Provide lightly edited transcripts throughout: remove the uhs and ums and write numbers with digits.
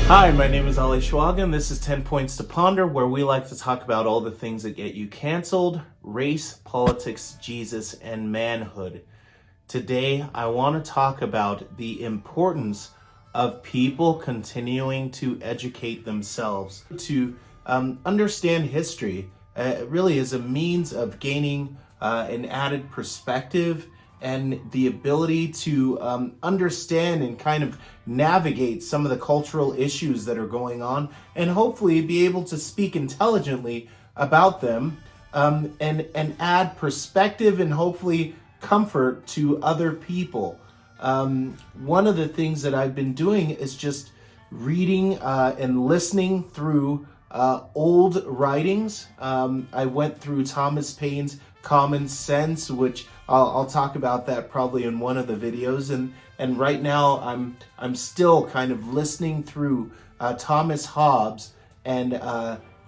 Hi, my name is Ali Schwag, and this is 10 Points to Ponder, where we like to talk about all the things that get you canceled: race, politics, Jesus, and manhood. Today, I want to talk about the importance of people continuing to educate themselves, to understand history. It really is a means of gaining an added perspective and the ability to understand and kind of navigate some of the cultural issues that are going on, and hopefully be able to speak intelligently about them, and add perspective and hopefully comfort to other people. One of the things that I've been doing is just reading and listening through old writings. I went through Thomas Paine's Common Sense, which I'll talk about that probably in one of the videos, and right now I'm still kind of listening through Thomas Hobbes and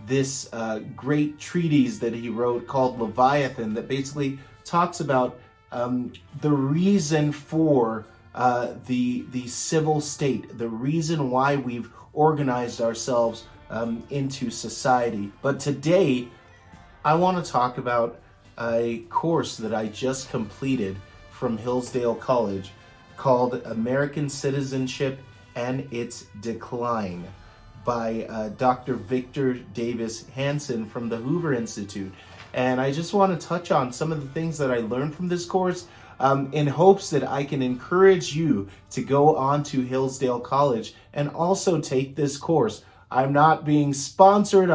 this great treatise that he wrote called Leviathan, that basically talks about the reason for the civil state, the reason why we've organized ourselves into society. But today, I want to talk about a course that I just completed from Hillsdale College called American Citizenship and Its Decline by Dr. Victor Davis Hanson from the Hoover Institute. And I just want to touch on some of the things that I learned from this course, in hopes that I can encourage you to go on to Hillsdale College and also take this course. I'm not being sponsored.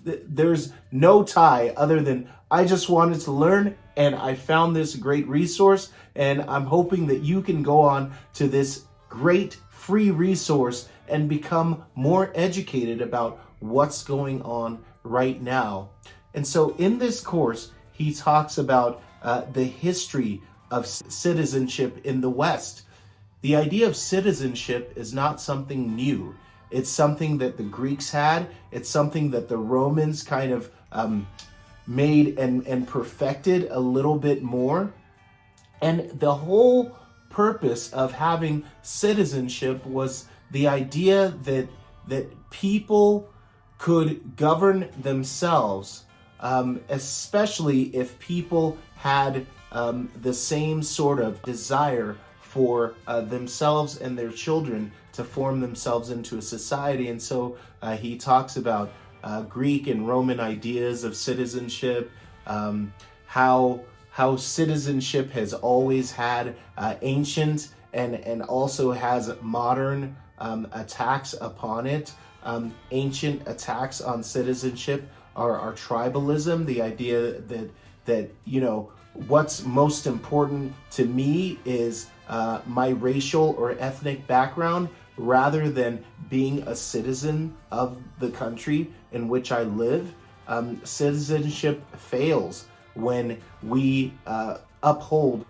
There's no tie other than I just wanted to learn, and I found this great resource, and I'm hoping that you can go on to this great free resource and become more educated about what's going on right now. And so in this course, he talks about the history of citizenship in the West. The idea of citizenship is not something new. It's something that the Greeks had. It's something that the Romans kind of made and perfected a little bit more. And the whole purpose of having citizenship was the idea that people could govern themselves, especially if people had the same sort of desire for themselves and their children to form themselves into a society. And so he talks about Greek and Roman ideas of citizenship, how citizenship has always had ancient and also has modern attacks upon it. Ancient attacks on citizenship are tribalism, the idea that what's most important to me is my racial or ethnic background, rather than being a citizen of the country in which I live. Citizenship fails when we uphold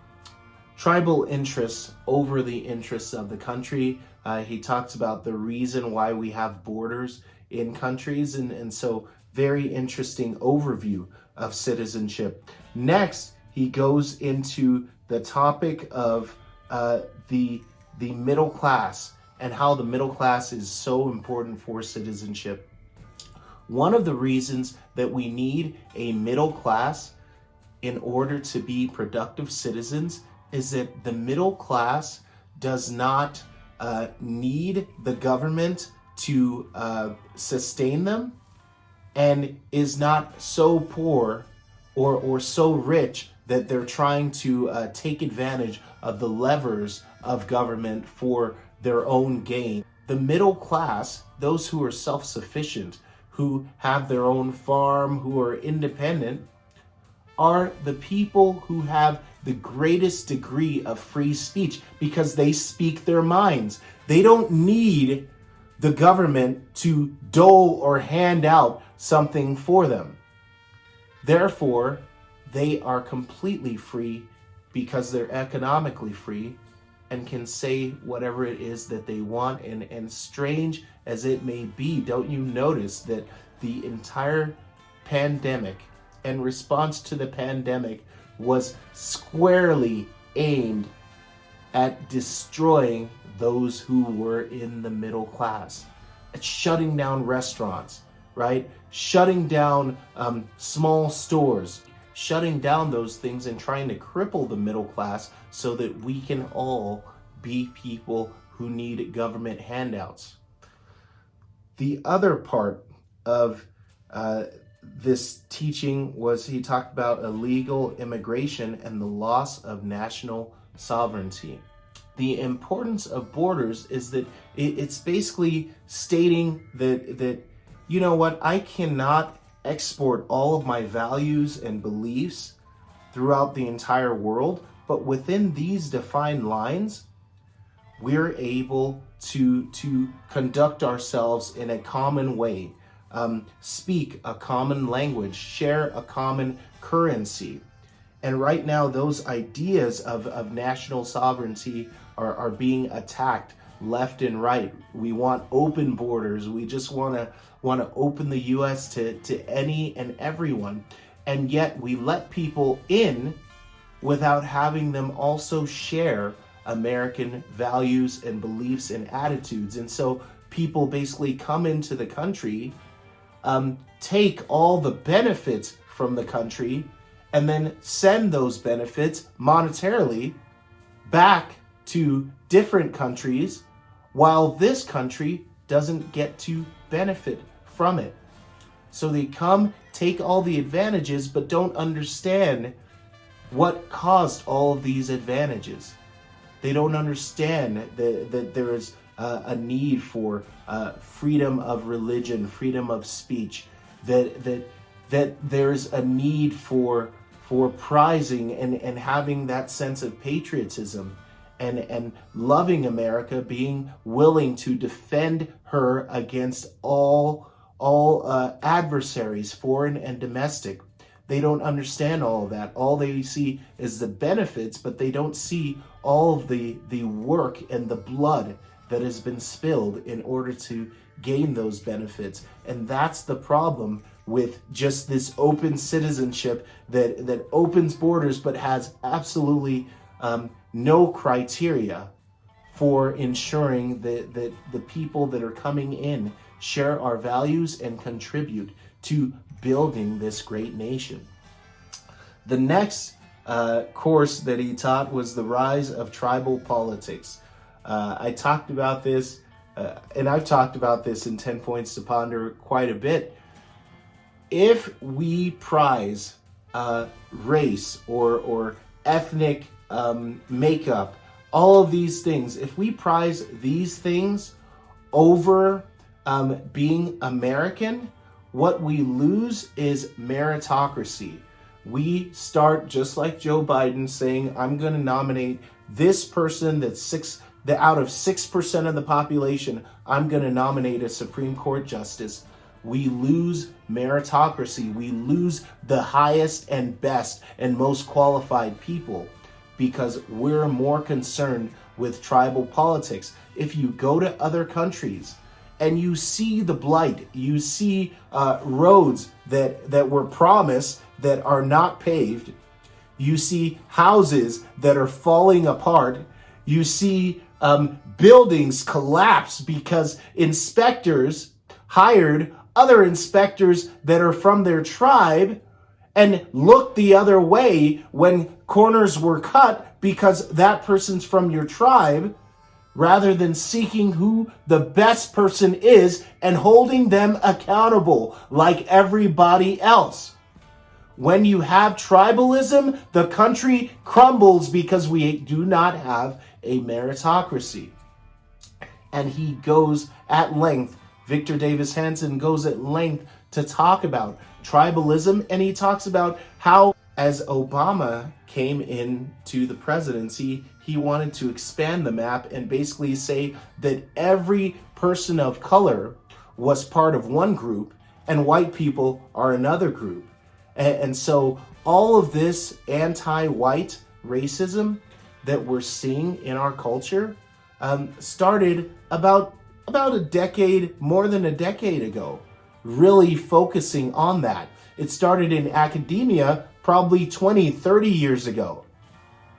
tribal interests over the interests of the country. He talks about the reason why we have borders in countries, and so very interesting overview of citizenship. Next, he goes into the topic of the middle class and how the middle class is so important for citizenship. One of the reasons that we need a middle class in order to be productive citizens is that the middle class does not need the government to sustain them, and is not so poor or so rich that they're trying to take advantage of the levers of government for their own gain. The middle class, those who are self-sufficient, who have their own farm, who are independent, are the people who have the greatest degree of free speech because they speak their minds. They don't need the government to dole or hand out something for them. Therefore, they are completely free because they're economically free and can say whatever it is that they want. And strange as it may be, don't you notice that the entire pandemic and response to the pandemic was squarely aimed at destroying those who were in the middle class. shutting down restaurants, right? Shutting down small stores, shutting down those things and trying to cripple the middle class so that we can all be people who need government handouts. The other part of this teaching was he talked about illegal immigration and the loss of national sovereignty. The importance of borders is that it's basically stating that you know what, I cannot export all of my values and beliefs throughout the entire world, but within these defined lines, we're able to conduct ourselves in a common way, speak a common language, share a common currency. And right now, those ideas of national sovereignty are being attacked left and right. We want open borders. We just want to open the U.S. to any and everyone. And yet we let people in without having them also share American values and beliefs and attitudes. And so people basically come into the country, take all the benefits from the country, and then send those benefits monetarily back to different countries, while this country doesn't get to benefit from it. So they come, take all the advantages, but don't understand what caused all of these advantages. They don't understand that there is a need for freedom of religion, freedom of speech, that there's a need for prizing and having that sense of patriotism and loving America, being willing to defend her against all adversaries, foreign and domestic. They don't understand all of that. All they see is the benefits, but they don't see all of the work and the blood that has been spilled in order to gain those benefits. And that's the problem with just this open citizenship that opens borders but has absolutely no criteria for ensuring that the people that are coming in share our values and contribute to building this great nation. The next course that he taught was the rise of tribal politics. I talked about this, and I've talked about this in 10 Points to Ponder quite a bit. If we prize race or ethnic makeup, all of these things, if we prize these things over being American, what we lose is meritocracy. We start just like Joe Biden saying, I'm going to nominate this person that out of 6% of the population, I'm going to nominate a Supreme Court justice. We lose meritocracy. We lose the highest and best and most qualified people because we're more concerned with tribal politics. If you go to other countries and you see the blight, you see roads that were promised that are not paved, you see houses that are falling apart, you see buildings collapse because inspectors hired other inspectors that are from their tribe and looked the other way when corners were cut because that person's from your tribe, rather than seeking who the best person is and holding them accountable like everybody else. When you have tribalism, the country crumbles because we do not have a meritocracy. And he goes at length, Victor Davis Hanson goes at length to talk about tribalism, and he talks about how, as Obama came into the presidency, he wanted to expand the map and basically say that every person of color was part of one group and white people are another group. And so all of this anti-white racism that we're seeing in our culture started about a decade, more than a decade ago, really focusing on that. It started in academia probably 20, 30 years ago.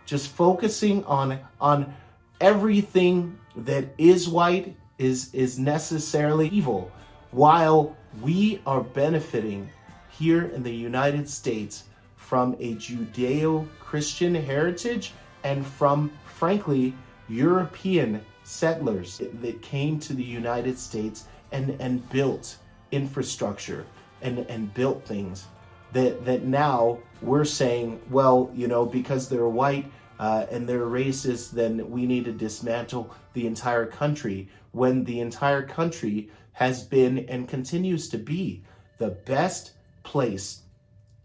Just focusing on everything that is white is necessarily evil, while we are benefiting here in the United States from a Judeo-Christian heritage and from, frankly, European settlers that came to the United States and built infrastructure and built things that now we're saying, well, because they're white and they're racist, then we need to dismantle the entire country, when the entire country has been and continues to be the best place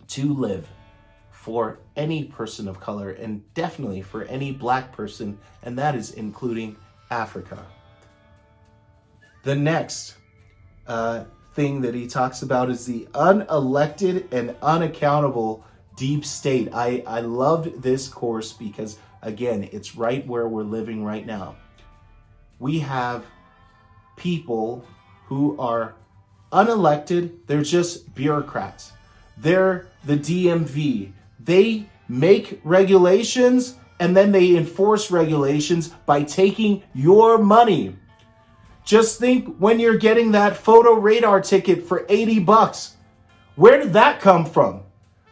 to live for any person of color, and definitely for any black person, and that is including Africa. The next thing that he talks about is the unelected and unaccountable deep state. I loved this course because, again, it's right where we're living right now. We have people who are unelected, they're just bureaucrats. They're the DMV. They make regulations and then they enforce regulations by taking your money. Just think when you're getting that photo radar ticket for $80. Where did that come from?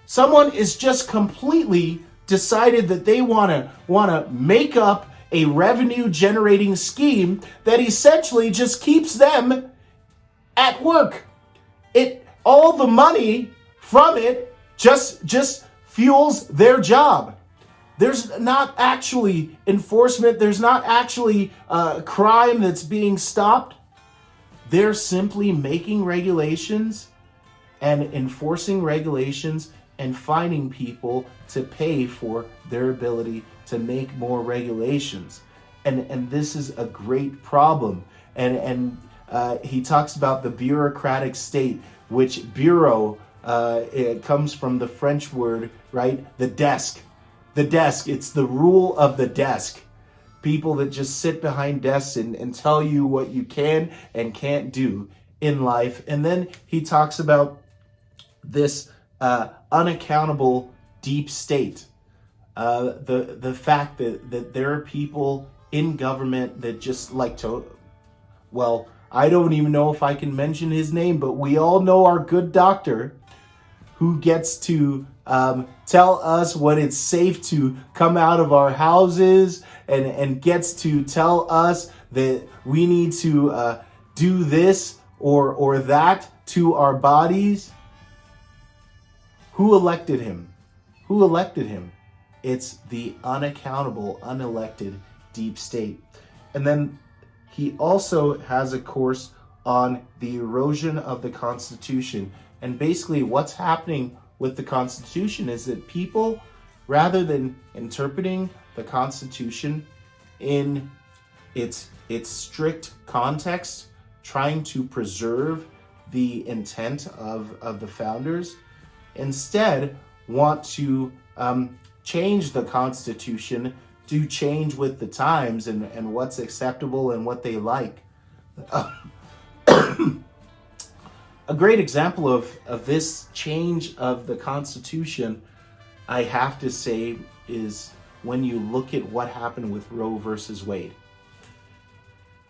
Someone is just completely decided that they want to make up a revenue generating scheme that essentially just keeps them at work. All the money from it just fuels their job. There's not actually enforcement. There's not actually crime that's being stopped. They're simply making regulations and enforcing regulations and finding people to pay for their ability to make more regulations. And this is a great problem. And he talks about the bureaucratic state, which bureau, it comes from the French word, right? The desk. The desk, it's the rule of the desk. People that just sit behind desks and tell you what you can and can't do in life. And then he talks about this unaccountable deep state. The fact that there are people in government that just like to, well, I don't even know if I can mention his name, but we all know our good doctor who gets to tell us when it's safe to come out of our houses and gets to tell us that we need to do this or that to our bodies. Who elected him? Who elected him? It's the unaccountable, unelected deep state. And then he also has a course on the erosion of the Constitution. And basically what's happening with the Constitution is that people, rather than interpreting the Constitution in its strict context, trying to preserve the intent of the founders, instead want to change the Constitution to change with the times and what's acceptable and what they like. A great example of this change of the Constitution, I have to say, is when you look at what happened with Roe versus Wade.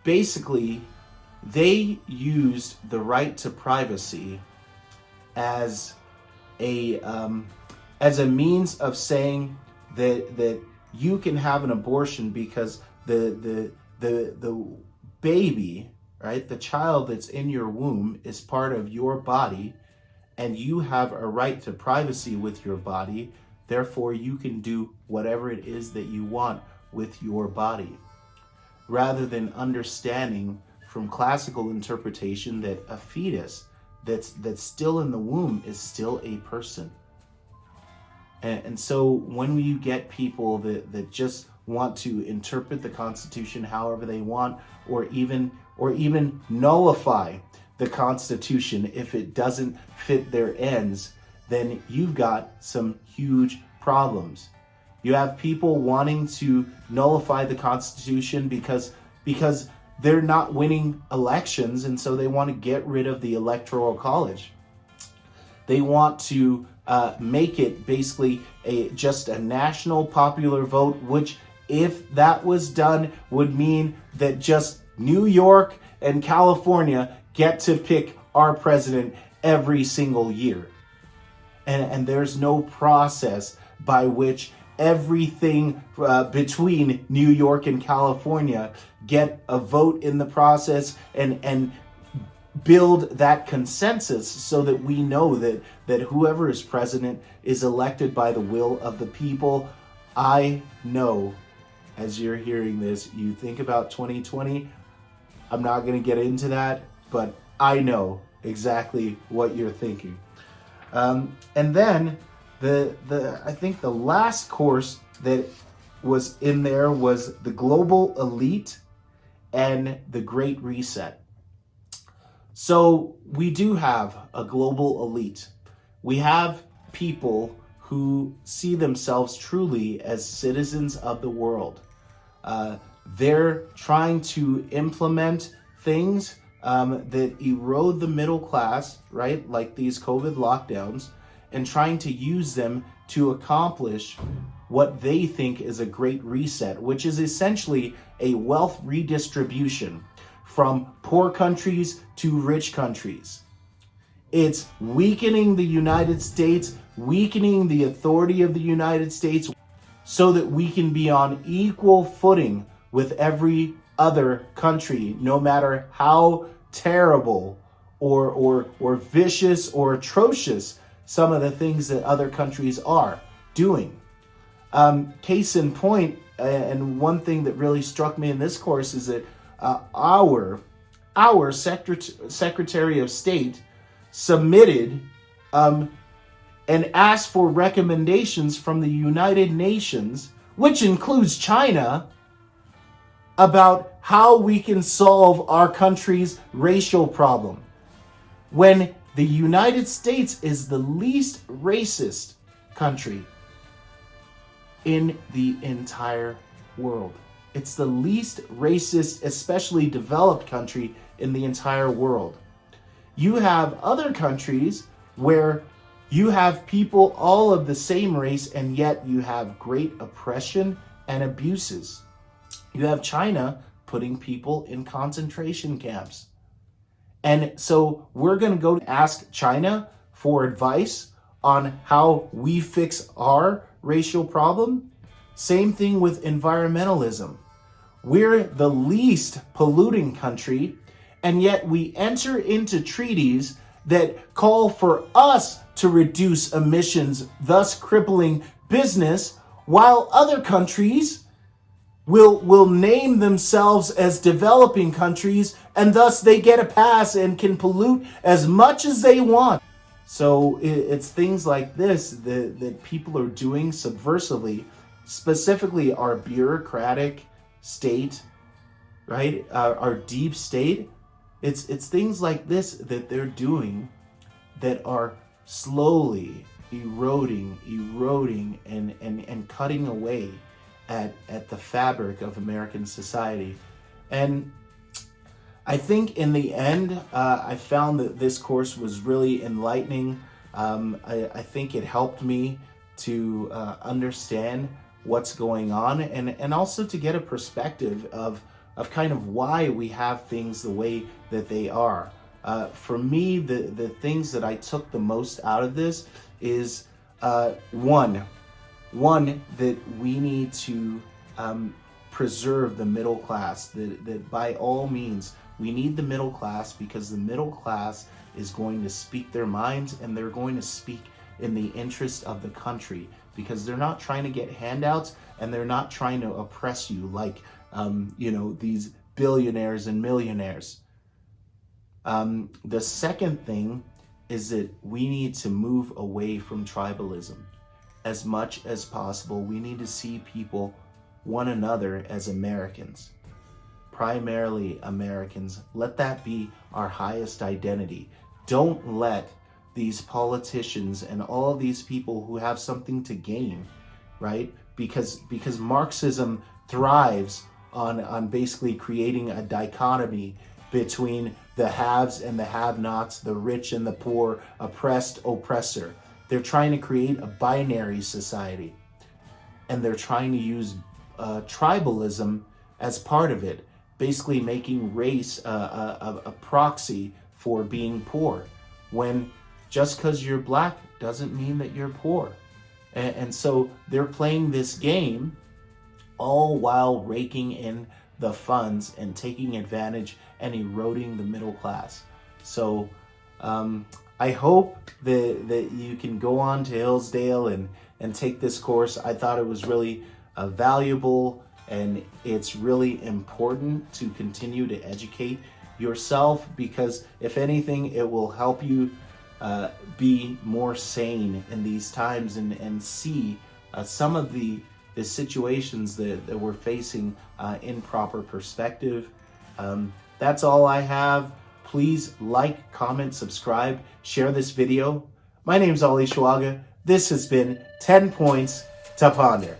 Basically, they used the right to privacy as a means of saying that you can have an abortion because the baby, right, the child that's in your womb is part of your body, and you have a right to privacy with your body. Therefore, you can do whatever it is that you want with your body, rather than understanding from classical interpretation that a fetus that's still in the womb is still a person. And so when you get people that just want to interpret the Constitution however they want, or even nullify the Constitution if it doesn't fit their ends, then you've got some huge problems. You have people wanting to nullify the Constitution because they're not winning elections, and so they want to get rid of the Electoral College. They want to make it basically just a national popular vote, which, if that was done, would mean that just New York and California get to pick our president every single year. And there's no process by which everything between New York and California get a vote in the process and build that consensus so that we know that whoever is president is elected by the will of the people. I know, as you're hearing this, you think about 2020. I'm not going to get into that, but I know exactly what you're thinking. And then I think the last course that was in there was the Global Elite and the Great Reset. So we do have a global elite. We have people who see themselves truly as citizens of the world. They're trying to implement things that erode the middle class, right? Like these COVID lockdowns, and trying to use them to accomplish what they think is a great reset, which is essentially a wealth redistribution from poor countries to rich countries. It's weakening the United States, weakening the authority of the United States so that we can be on equal footing with every other country, no matter how terrible or vicious or atrocious some of the things that other countries are doing. Case in point, and one thing that really struck me in this course is that our Secretary of State submitted and asked for recommendations from the United Nations, which includes China, about how we can solve our country's racial problem. When the United States is the least racist country in the entire world. It's the least racist, especially developed country in the entire world. You have other countries where you have people all of the same race, and yet you have great oppression and abuses. You have China putting people in concentration camps. And so we're going to go ask China for advice on how we fix our racial problem. Same thing with environmentalism. We're the least polluting country, and yet we enter into treaties that call for us to reduce emissions, thus crippling business, while other countries will name themselves as developing countries, and thus they get a pass and can pollute as much as they want. So it's things like this that people are doing subversively, specifically our bureaucratic state, right? Our deep state. It's things like this that they're doing that are slowly eroding and cutting away at the fabric of American society. And I think in the end, I found that this course was really enlightening. I think it helped me to understand what's going on and also to get a perspective of kind of why we have things the way that they are. For me, the things that I took the most out of this is one, that we need to preserve the middle class, that by all means, we need the middle class, because the middle class is going to speak their minds, and they're going to speak in the interest of the country, because they're not trying to get handouts, and they're not trying to oppress you like, these billionaires and millionaires. The second thing is that we need to move away from tribalism. As much as possible, we need to see people, one another, as Americans. Primarily Americans. Let that be our highest identity. Don't let these politicians and all these people who have something to gain, right? Because Marxism thrives on basically creating a dichotomy between the haves and the have-nots, the rich and the poor, oppressed, oppressor. They're trying to create a binary society, and they're trying to use tribalism as part of it. basically making race a proxy for being poor, when just because you're black doesn't mean that you're poor. And so they're playing this game all while raking in the funds and taking advantage and eroding the middle class. So I hope that you can go on to Hillsdale and take this course. I thought it was really valuable, and it's really important to continue to educate yourself, because if anything, it will help you be more sane in these times and see some of the situations that we're facing in proper perspective. That's all I have. Please like, comment, subscribe, share this video. My name's Ali Schwaga. This has been 10 Points to Ponder.